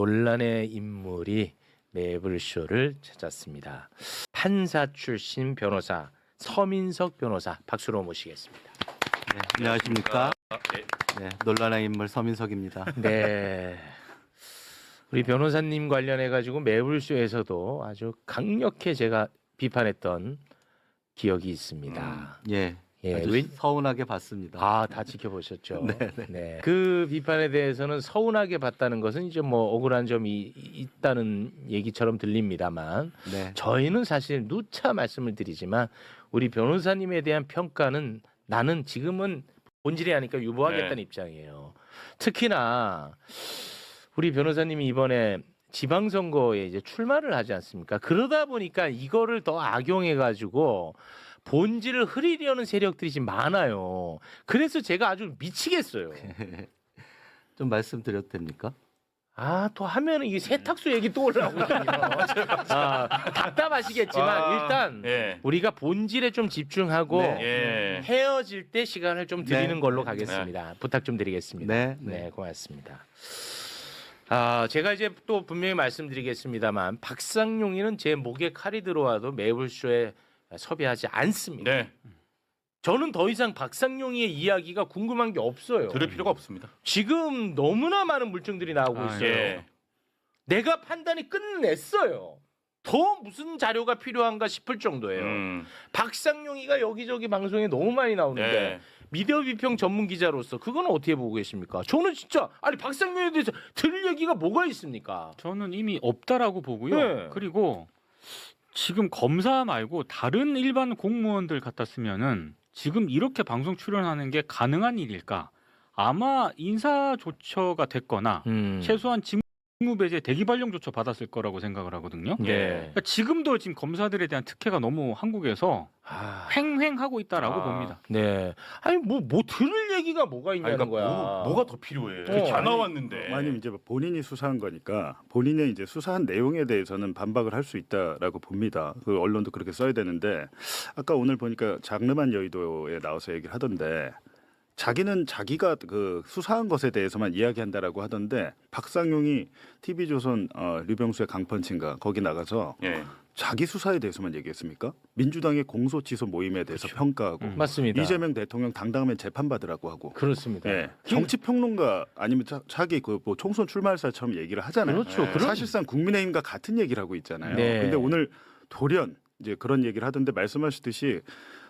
논란의 인물이 매블쇼를 찾았습니다. 판사 출신 변호사 서민석 변호사 박수로 모시겠습니다. 네, 안녕하십니까? 네, 논란의 인물 서민석입니다. 네, 우리 변호사님 관련해 가지고 매블쇼에서도 아주 강력히 제가 비판했던 기억이 있습니다. 예, 아주 서운하게 봤습니다. 아, 다 지켜보셨죠? 네, 네. 네. 그 비판에 대해서는 서운하게 봤다는 것은 이제 뭐 억울한 점이 있다는 얘기처럼 들립니다만, 네, 저희는 사실 누차 말씀을 드리지만 우리 변호사님에 대한 평가는 나는 지금은 본질이 아니까 유보하겠다는 입장이에요. 특히나 우리 변호사님이 이번에 지방선거에 이제 출마를 하지 않습니까? 그러다 보니까 이거를 더 악용해가지고 본질을 흐리려는 세력들이 지금 많아요. 그래서 제가 아주 미치겠어요. 좀 말씀드려도 됩니까? 아, 또 하면은 이게 세탁소 얘기 또 올라오거든요. 답답하시겠지만 일단 우리가 본질에 좀 집중하고 헤어질 때 시간을 좀 드리는 걸로 가겠습니다. 부탁 좀 드리겠습니다. 네, 고맙습니다. 제가 이제 또 분명히 말씀드리겠습니다만 박상용이는 제 목에 칼이 들어와도 매블쇼에 섭외하지 않습니다. 네. 저는 더 이상 박상용이의 이야기가 궁금한 게 없어요. 들을 필요가 없습니다. 지금 너무나 많은 물증들이 나오고 있어요. 예. 내가 판단이 끝냈어요. 더 무슨 자료가 필요한가 싶을 정도예요. 박상용이가 여기저기 방송에 너무 많이 나오는데 네. 미디어 비평 전문 기자로서 그건 어떻게 보고 계십니까? 저는 진짜 아니 박상용에 대해서 들을 얘기가 뭐가 있습니까? 저는 이미 없다라고 보고요. 네. 그리고 지금 검사 말고 다른 일반 공무원들 같았으면은 지금 이렇게 방송 출연하는 게 가능한 일일까? 아마 인사조처가 됐거나 최소한 직무배제 대기발령조처 받았을 거라고 생각을 하거든요. 네. 그러니까 지금도 지금 검사들에 대한 특혜가 너무 한국에서 횡행하고 있다라고 봅니다. 네. 아니 뭐 들을 얘기가 뭐가 있냐는 그러니까 거야. 뭐가 더 필요해? 다 나왔는데. 아니면 이제 본인이 수사한 거니까 본인의 이제 수사한 내용에 대해서는 반박을 할 수 있다라고 봅니다. 그 언론도 그렇게 써야 되는데 아까 오늘 보니까 장르만 여의도에 나와서 얘기를 하던데 자기는 자기가 그 수사한 것에 대해서만 이야기한다라고 하던데 박상용이 TV조선 류병수의 강펀치인가 거기 나가서 자기 수사에 대해서만 얘기했습니까? 민주당의 공소취소 모임에 대해서 평가하고 맞습니다. 이재명 대통령 당당하면 재판받으라고 하고 그렇습니다. 예. 정치평론가 아니면 자기 그 뭐 총선 출마할사처럼 얘기를 하잖아요. 그렇죠. 그런- 사실상 국민의힘과 같은 얘기를 하고 있잖아요. 네. 근데 오늘 돌연 이제 그런 얘기를 하던데 말씀하셨듯이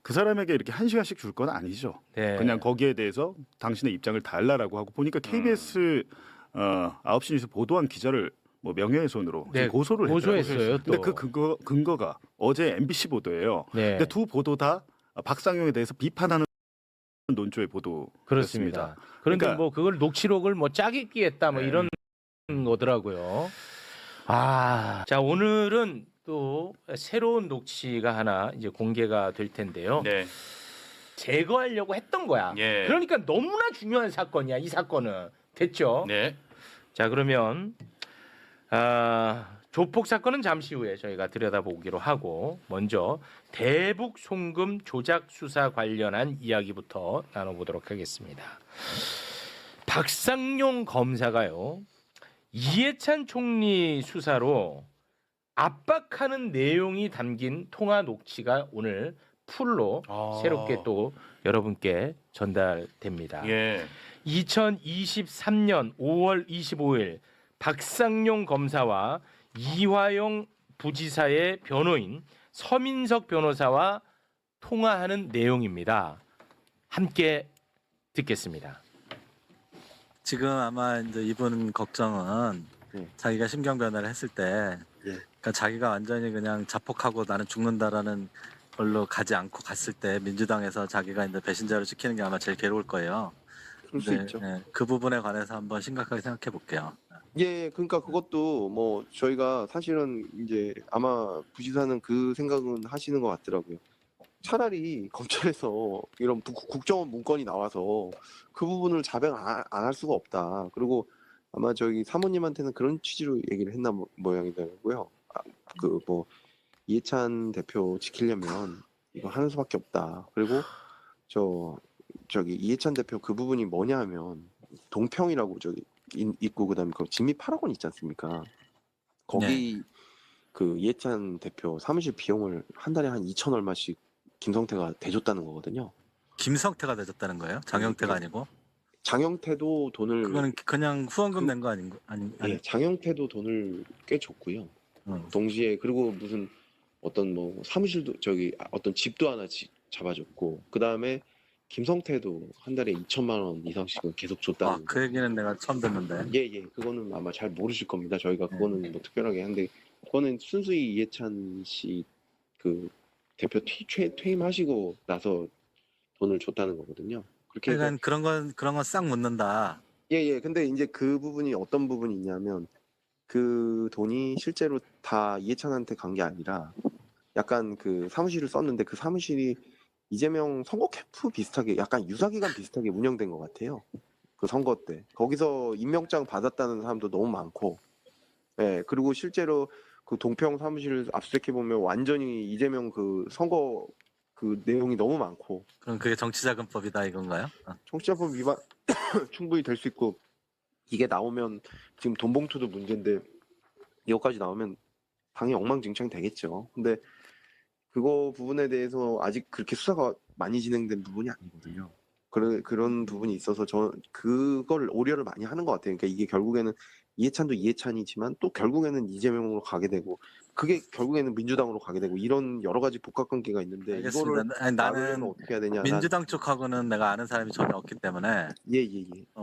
그 사람에게 이렇게 1시간씩 줄 건 아니죠. 네. 그냥 거기에 대해서 당신의 입장을 달라라고 하고 보니까 KBS 9시 뉴스 보도한 기자를 뭐 명예훼손으로 네, 지금 고소를 고소했어요. 근데 또. 그 근거가 어제 MBC 보도예요. 네. 근데 두 보도 다 박상용에 대해서 비판하는 논조의 보도였습니다. 그렇습니다. 그런데 그러니까- 뭐 그걸 녹취록을 뭐 짜깁기 했다 뭐 이런 거더라고요. 자 오늘은 또 새로운 녹취가 하나 이제 공개가 될 텐데요. 네. 제거하려고 했던 거야. 예. 그러니까 너무나 중요한 사건이야. 이 사건은 됐죠. 네. 자 그러면 조폭 사건은 잠시 후에 저희가 들여다보기로 하고 먼저 대북 송금 조작 수사 관련한 이야기부터 나눠보도록 하겠습니다. 박상용 검사가요 이해찬 총리 수사로 압박하는 내용이 담긴 통화 녹취가 오늘 풀로 새롭게 또 여러분께 전달됩니다. 예. 2023년 5월 25일 박상용 검사와 이화영 부지사의 변호인 서민석 변호사와 통화하는 내용입니다. 함께 듣겠습니다. 지금 아마 이제 이분 걱정은 자기가 심경 변화를 했을 때 그러니까 자기가 완전히 그냥 자폭하고 나는 죽는다라는 걸로 가지 않고 갔을 때 민주당에서 자기가 이제 배신자로 찍히는 게 아마 제일 괴로울 거예요. 그럴 수 있죠. 그 부분에 관해서 한번 심각하게 생각해 볼게요. 예, 그러니까 그것도 뭐 저희가 사실은 이제 아마 부지사는 그 생각은 하시는 것 같더라고요. 차라리 검찰에서 이런 국정원 문건이 나와서 그 부분을 자백 안 할 수가 없다. 그리고 아마 저기 사모님한테는 그런 취지로 얘기를 했나 모양이더라고요. 그 뭐 이해찬 대표 지키려면 이거 하는 수밖에 없다. 그리고 저기 이해찬 대표 그 부분이 뭐냐 하면 동평이라고 저기 있고 그다음에 그 진미 파라곤 있지 않습니까? 거기 그 이해찬 대표 사무실 비용을 한 달에 한 2천 얼마씩 김성태가 대줬다는 거거든요. 김성태가 내줬다는 거예요? 장영태가 아니고? 장영태도 돈을 그거는 그냥 후원금 낸 거 아닌 예, 장영태도 돈을 꽤 줬고요. 동시에 그리고 무슨 어떤 뭐 사무실도 저기 어떤 집도 하나 잡아줬고 그 다음에 김성태도 한 달에 2천만 원 이상씩은 계속 줬다는. 그 얘기는 내가 처음 듣는데. 예, 그거는 아마 잘 모르실 겁니다. 저희가 그거는 뭐 특별하게 한데 그거는 순수히 이해찬 씨 그 대표 퇴임하시고 나서 돈을 줬다는 거거든요. 그렇게 해서 그러니까 그런 건 싹 묻는다. 예. 근데 이제 그 부분이 어떤 부분이 있냐면 그 돈이 실제로 다 이해찬한테 간 게 아니라 약간 그 사무실을 썼는데 그 사무실이 이재명 선거 캠프 비슷하게 약간 유사기간 비슷하게 운영된 것 같아요. 그 선거 때 거기서 임명장 받았다는 사람도 너무 많고, 예 그리고 실제로 그 동평 사무실 압수수색해 보면 완전히 이재명 그 선거 그 내용이 너무 많고. 그럼 그게 정치자금법이다 이건가요? 정치자금 위반 충분히 될 수 있고 이게 나오면 지금 돈 봉투도 문제인데 이거까지 나오면 당연히 엉망진창이 되겠죠. 근데 그거 부분에 대해서 아직 그렇게 수사가 많이 진행된 부분이 아니거든요. 그런 부분이 있어서 저 그걸 우려를 많이 하는 것 같아요. 그러니까 이게 결국에는 이해찬도 이해찬이지만 또 결국에는 이재명으로 가게 되고 그게 결국에는 민주당으로 가게 되고 이런 여러 가지 복합관계가 있는데 알겠습니다. 이거를 아니, 나는 나누려면 어떻게 해야 되냐. 민주당 쪽하고는 내가 아는 사람이 전혀 없기 때문에 예.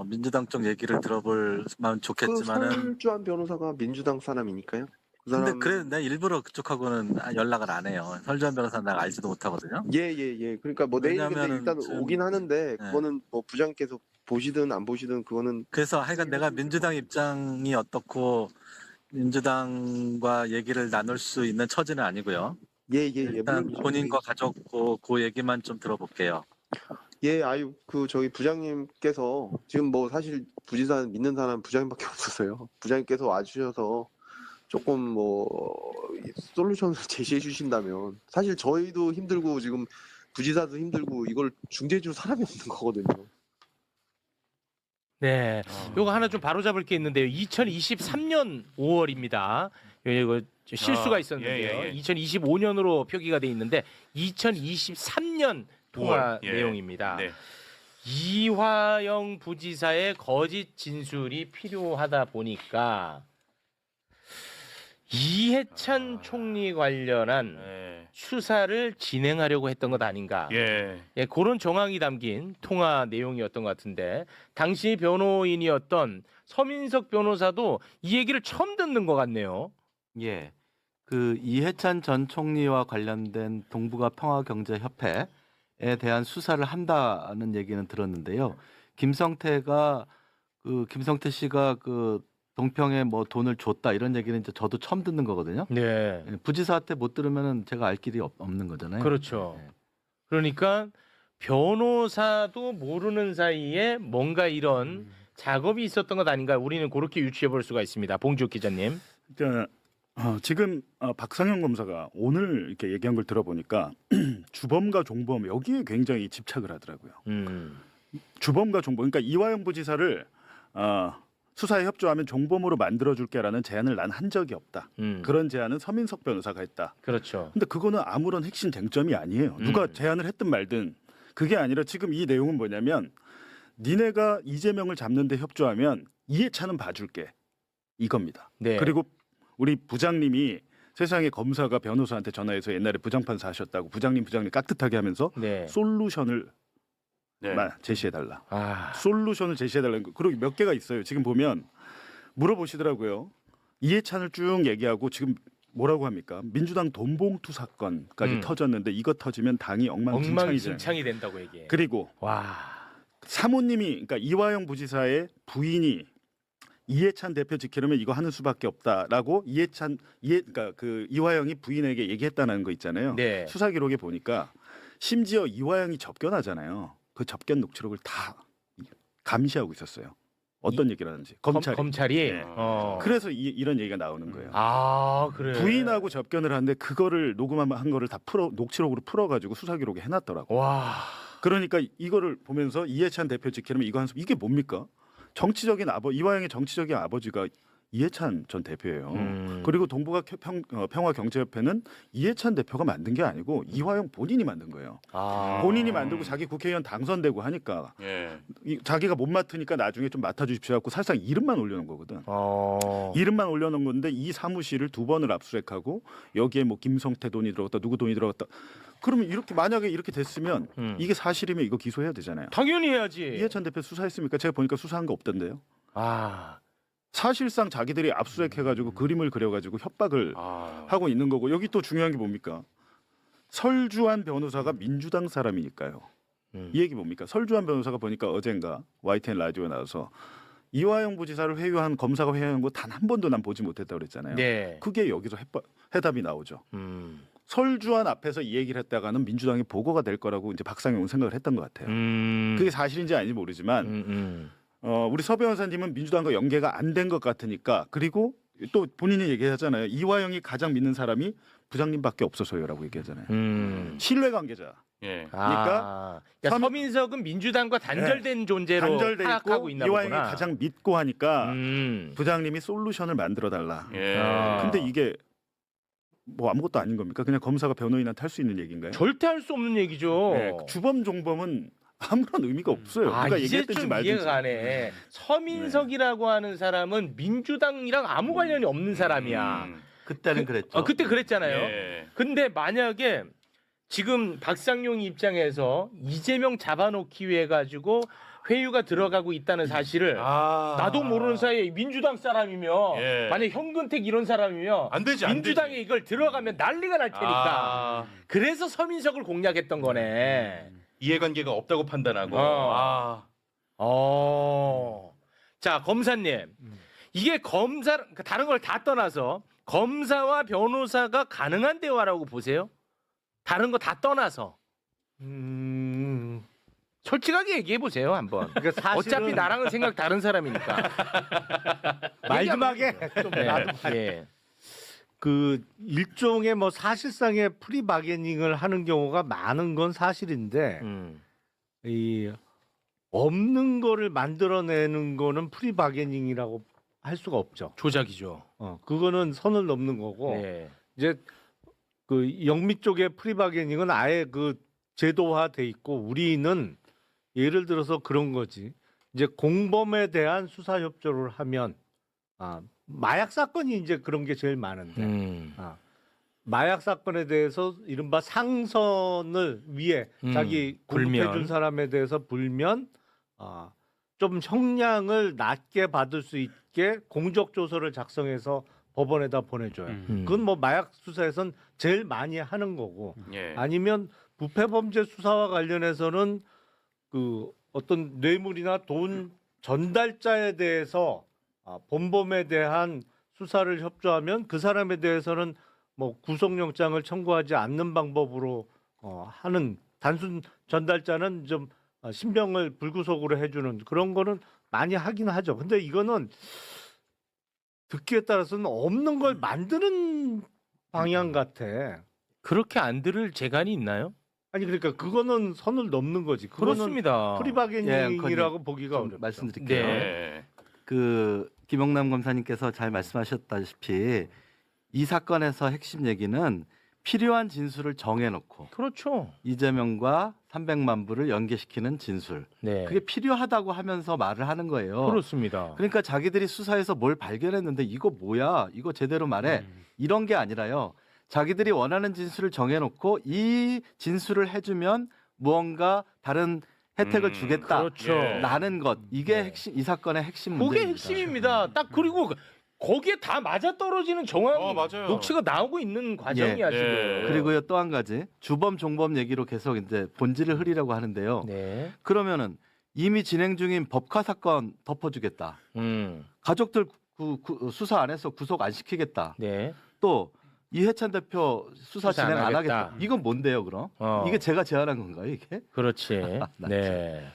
민주당 쪽 얘기를 들어보면 좋겠지만은. 그 설주한 변호사가 민주당 사람이니까요. 그 근데 사람... 그래 내가 일부러 그쪽하고는 연락을 안 해요. 설주한 변호사는 내가 알지도 못하거든요. 예. 그러니까 뭐 내일 근데 왜냐면은 일단 지금- 오긴 하는데 그거는 뭐 부장께서 보시든 안 보시든 그거는 그래서 하여간 내가 민주당 입장이 어떻고 민주당과 얘기를 나눌 수 있는 처지는 아니고요. 예. 일단 물론 본인과 가족 그 얘기만 좀 들어볼게요. 예, 그 저희 부장님께서 지금 뭐 사실 부지사 믿는 사람 부장님밖에 없었어요. 부장님께서 와주셔서 조금 뭐 솔루션을 제시해 주신다면 사실 저희도 힘들고 지금 부지사도 힘들고 이걸 중재해 줄 사람이 없는 거거든요. 네, 요거 하나 좀 바로잡을 게 있는데요. 2023년 5월입니다. 이거 실수가 있었는데요. 예. 2025년으로 표기가 돼 있는데 2023년 통화 5월, 예. 내용입니다. 네. 이화영 부지사의 거짓 진술이 필요하다 보니까 이해찬 총리 관련한 수사를 진행하려고 했던 것 아닌가. 예. 그런 정황이 담긴 통화 내용이었던 것 같은데 당시 변호인이었던 서민석 변호사도 이 얘기를 처음 듣는 것 같네요. 예. 그 이해찬 전 총리와 관련된 동북아 평화경제협회에 대한 수사를 한다는 얘기는 들었는데요. 김성태 씨가 그 동평에 뭐 돈을 줬다 이런 얘기는 이제 저도 처음 듣는 거거든요. 네. 부지사한테 못 들으면은 제가 알 길이 없는 거잖아요. 그렇죠. 네. 그러니까 변호사도 모르는 사이에 뭔가 이런 작업이 있었던 것 아닌가 우리는 그렇게 유추해 볼 수가 있습니다. 봉지욱 기자님. 그러니까 지금 박상현 검사가 오늘 이렇게 얘기한 걸 들어보니까 주범과 종범 여기에 굉장히 집착을 하더라고요. 주범과 종범, 그러니까 이화영 부지사를 수사에 협조하면 종범으로 만들어줄게라는 제안을 난 한 적이 없다. 그런 제안은 서민석 변호사가 했다. 그렇죠. 근데 그거는 아무런 핵심 쟁점이 아니에요. 누가 제안을 했든 말든 그게 아니라 지금 이 내용은 뭐냐면 니네가 이재명을 잡는데 협조하면 이해찬은 봐줄게 이겁니다. 네. 그리고 우리 부장님이 세상에 검사가 변호사한테 전화해서 옛날에 부장판사 하셨다고 부장님 깍듯하게 하면서 네. 솔루션을 네. 제시해달라. 아, 솔루션을 제시해달라는 거. 그리고 몇 개가 있어요. 지금 보면 물어보시더라고요. 이해찬을 쭉 얘기하고 지금 뭐라고 합니까? 민주당 돈봉투 사건까지 터졌는데 이거 터지면 당이 엉망진창이 된다고 얘기해. 그리고 와. 사모님이 그러니까 이화영 부지사의 부인이 이해찬 대표 지키려면 이거 하는 수밖에 없다라고 그러니까 그 이화영이 부인에게 얘기했다는 거 있잖아요. 네. 수사 기록에 보니까 심지어 이화영이 접견하잖아요. 그 접견 녹취록을 다 감시하고 있었어요. 어떤 얘기를 하는지 검찰이. 네. 그래서 이런 얘기가 나오는 거예요. 아, 그래. 부인하고 접견을 하는데 그거를 녹음한 거를 다 녹취록으로 풀어가지고 수사 기록에 해놨더라고. 와. 그러니까 이거를 보면서 이해찬 대표 지키려면 이거 이게 뭡니까? 이화영의 정치적인 아버지가 이해찬 전 대표예요. 그리고 동북아 평화경제협회는 이해찬 대표가 만든 게 아니고 이화영 본인이 만든 거예요. 본인이 만들고 자기 국회의원 당선되고 하니까 예. 자기가 못 맡으니까 나중에 좀 맡아주십시오 하고 사실상 이름만 올려놓은 거거든. 이름만 올려놓은 건데 이 사무실을 2번을 압수수색하고 여기에 뭐 김성태 돈이 들어갔다 누구 돈이 들어갔다. 그러면 이렇게 만약에 이렇게 됐으면 이게 사실이면 이거 기소해야 되잖아요. 당연히 해야지. 이해찬 대표 수사했습니까? 제가 보니까 수사한 거 없던데요. 아, 사실상 자기들이 압수수색해가지고 그림을 그려가지고 협박을 하고 있는 거고 여기 또 중요한 게 뭡니까? 설주한 변호사가 민주당 사람이니까요. 이 얘기 뭡니까? 설주한 변호사가 보니까 어젠가 YTN 라디오에 나와서 이화영 부지사를 회유한 검사가 회유한 거 단 한 번도 난 보지 못했다고 그랬잖아요. 네. 그게 여기서 해답이 나오죠. 설주한 앞에서 이 얘기를 했다가는 민주당이 보고가 될 거라고 이제 박상용은 생각을 했던 것 같아요. 그게 사실인지 아닌지 모르지만 우리 서 변호사님은 민주당과 연계가 안 된 것 같으니까 그리고 또 본인이 얘기하잖아요. 이화영이 가장 믿는 사람이 부장님밖에 없어서요라고 얘기하잖아요. 신뢰관계자. 예. 그러니까 서민석은 민주당과 단절된 존재로 단절돼 파악하고 있고 있나 이화영이 보구나. 가장 믿고 하니까 부장님이 솔루션을 만들어 달라. 예. 근데 이게 뭐 아무것도 아닌 겁니까? 그냥 검사가 변호인한테 할 수 있는 얘기인가요? 절대 할 수 없는 얘기죠. 네, 주범 종범은 아무런 의미가 없어요. 누가 이제 얘기했든지 좀 말든지. 이해가 가네. 서민석이라고 하는 사람은 민주당이랑 아무 관련이 없는 사람이야. 그때는 그랬죠. 그때 그랬잖아요. 예. 근데 만약에 지금 박상용 입장에서 이재명 잡아놓기 위해 가지고 회유가 들어가고 있다는 사실을 나도 모르는 사이에 민주당 사람이며 예. 만약 현근택 이런 사람이며 안 되지. 민주당에 이걸 들어가면 난리가 날 테니까 그래서 서민석을 공략했던 거네. 이해관계가 없다고 판단하고. 자, 검사님. 이게 다른 걸 다 떠나서 검사와 변호사가 가능한 대화라고 보세요? 다른 거 다 떠나서. 솔직하게 얘기해 보세요, 한번. 그러니까 사실은 어차피 나랑은 생각 다른 사람이니까. 말 좀 하게. 좀 네, 나도 예. 그 일종의 뭐 사실상의 프리바게닝을 하는 경우가 많은 건 사실인데 이 없는 거를 만들어내는 거는 프리바게닝이라고 할 수가 없죠. 조작이죠. 그거는 선을 넘는 거고 네. 이제 그 영미 쪽의 프리바게닝은 아예 그 제도화돼 있고 우리는 예를 들어서 그런 거지. 이제 공범에 대한 수사 협조를 하면 마약 사건이 이제 그런 게 제일 많은데 마약 사건에 대해서 이른바 상선을 위해 자기 공급해준 불면. 사람에 대해서 불면 좀 형량을 낮게 받을 수 있게 공적조서를 작성해서 법원에다 보내줘요. 그건 뭐 마약 수사에선 제일 많이 하는 거고 예. 아니면 부패범죄 수사와 관련해서는 그 어떤 뇌물이나 돈 전달자에 대해서 본범에 대한 수사를 협조하면 그 사람에 대해서는 뭐 구속영장을 청구하지 않는 방법으로 하는 단순 전달자는 좀 신병을 불구속으로 해주는 그런 거는 많이 하긴 하죠. 근데 이거는 듣기에 따라서는 없는 걸 만드는 방향 같아. 그렇게 안 들을 재간이 있나요? 아니 그러니까 그거는 선을 넘는 거지. 그거는 그렇습니다. 프리바게닝이라고 보기가 좀 어렵죠. 말씀드릴게요. 네. 예. 그 김영남 검사님께서 잘 말씀하셨다시피 이 사건에서 핵심 얘기는 필요한 진술을 정해놓고 그렇죠. 이재명과 300만 불을 연계시키는 진술. 네. 그게 필요하다고 하면서 말을 하는 거예요. 그렇습니다. 그러니까 자기들이 수사해서 뭘 발견했는데 이거 뭐야? 이거 제대로 말해. 이런 게 아니라요. 자기들이 원하는 진술을 정해놓고 이 진술을 해주면 무언가 다른 혜택을 주겠다. 그렇죠. 예. 라는 것. 이게 네. 핵심, 이 사건의 핵심 그게 문제입니다. 핵심입니다. 딱 그리고 거기에 다 맞아 떨어지는 정황 맞아요. 녹취가 나오고 있는 과정이야 예. 지금. 예. 그리고요 또 한 가지 주범 종범 얘기로 계속 이제 본질을 흐리려고 하는데요. 네. 그러면은 이미 진행 중인 법카 사건 덮어주겠다. 가족들 수사 안 해서 구속 안 시키겠다. 네. 또 이해찬 대표 수사 수사 진행 안 안 하겠다. 하겠다. 이건 뭔데요, 그럼? 어. 이게 제가 제안한 건가요, 이게? 그렇지. 네.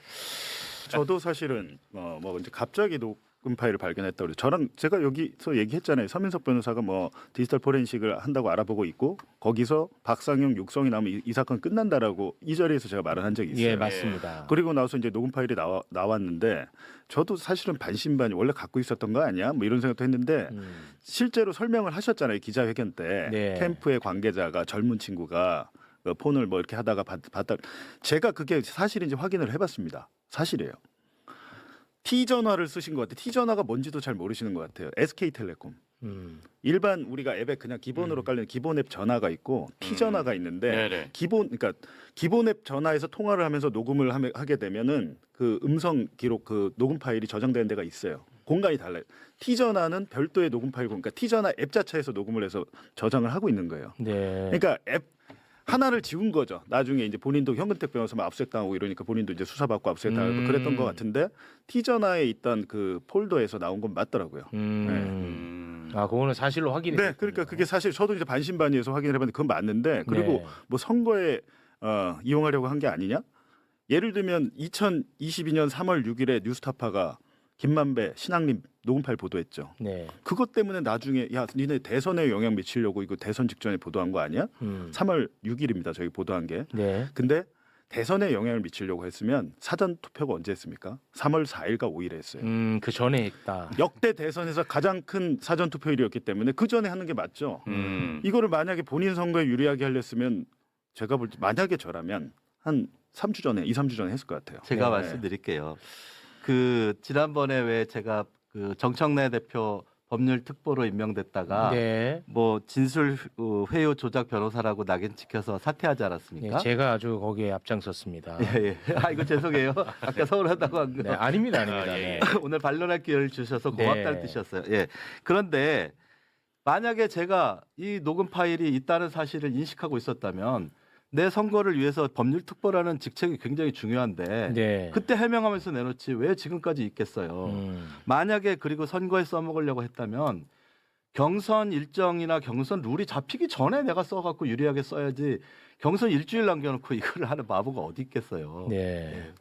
저도 사실은 뭐 이제 갑자기 녹음 파일을 발견했다고 그래요. 저랑 제가 여기서 얘기했잖아요. 서민석 변호사가 뭐 디지털 포렌식을 한다고 알아보고 있고 거기서 박상용 육성이 나오면 이 사건 끝난다라고 이 자리에서 제가 말을 한 적이 있어요. 예, 맞습니다. 그리고 나서 이제 녹음 파일이 나왔는데 저도 사실은 반신반의 원래 갖고 있었던 거 아니야? 뭐 이런 생각도 했는데 실제로 설명을 하셨잖아요. 기자회견 때 네. 캠프의 관계자가 젊은 친구가 그 폰을 뭐 이렇게 하다가 봤다. 제가 그게 사실인지 확인을 해봤습니다. 사실이에요. T 전화를 쓰신 것 같아요. T 전화가 뭔지도 잘 모르시는 것 같아요. SK텔레콤. 일반 우리가 앱에 그냥 기본으로 깔리는 기본 앱 전화가 있고 T 전화가 있는데 네네. 그러니까 기본 앱 전화에서 통화를 하면서 녹음을 하게 되면은 그 음성 기록 그 녹음 파일이 저장되는 데가 있어요. 공간이 달라요. T 전화는 별도의 녹음 파일 그러니까 T 전화 앱 자체에서 녹음을 해서 저장을 하고 있는 거예요. 네. 그러니까 앱 하나를 지운 거죠. 나중에 이제 본인도 현근택 변호사만 압수수색당하고 이러니까 본인도 이제 수사받고 압수수색당하고 그랬던 것 같은데 T전화에 있던 그 폴더에서 나온 건 맞더라고요. 아, 그거는 사실로 확인이 네, 됐군요. 그러니까 그게 사실 저도 이제 반신반의해서 확인을 해봤는데 그건 맞는데 그리고 네. 뭐 선거에 이용하려고 한 게 아니냐? 예를 들면 2022년 3월 6일에 뉴스타파가 김만배 신앙림 녹음 파일 보도했죠. 네. 그것 때문에 나중에 야 니네 대선에 영향 미치려고 이거 대선 직전에 보도한 거 아니야? 3월 6일입니다. 저희 보도한 게. 네. 근데 대선에 영향을 미치려고 했으면 사전 투표가 언제 했습니까? 3월 4일과 5일에 했어요. 그 전에 했다. 역대 대선에서 가장 큰 사전 투표일이었기 때문에 그 전에 하는 게 맞죠. 이거를 만약에 본인 선거에 유리하게 하렸으면 제가 볼 때 만약에 저라면 한 3주 전에 2, 3주 전에 했을 것 같아요. 제가 네. 말씀드릴게요. 그 지난번에 왜 제가 그 정청래 대표 법률 특보로 임명됐다가 네. 뭐 진술 회유 조작 변호사라고 낙인 찍혀서 사퇴하지 네, 않았습니까? 제가 아주 거기에 앞장섰습니다. 예, 예. 아 이거 죄송해요. 아까 서운하다고 한 거. 네, 아닙니다, 아닙니다. 아, 예. 네. 오늘 반론할 기회를 주셔서 고맙다는 네. 뜻이었어요. 예. 그런데 만약에 제가 이 녹음 파일이 있다는 사실을 인식하고 있었다면 내 선거를 위해서 법률특보라는 직책이 굉장히 중요한데 네. 그때 해명하면서 내놓지 왜 지금까지 있겠어요. 만약에 그리고 선거에 써먹으려고 했다면 경선 일정이나 경선 룰이 잡히기 전에 내가 써갖고 유리하게 써야지 경선 일주일 남겨놓고 이거를 하는 바보가 어디 있겠어요. 네.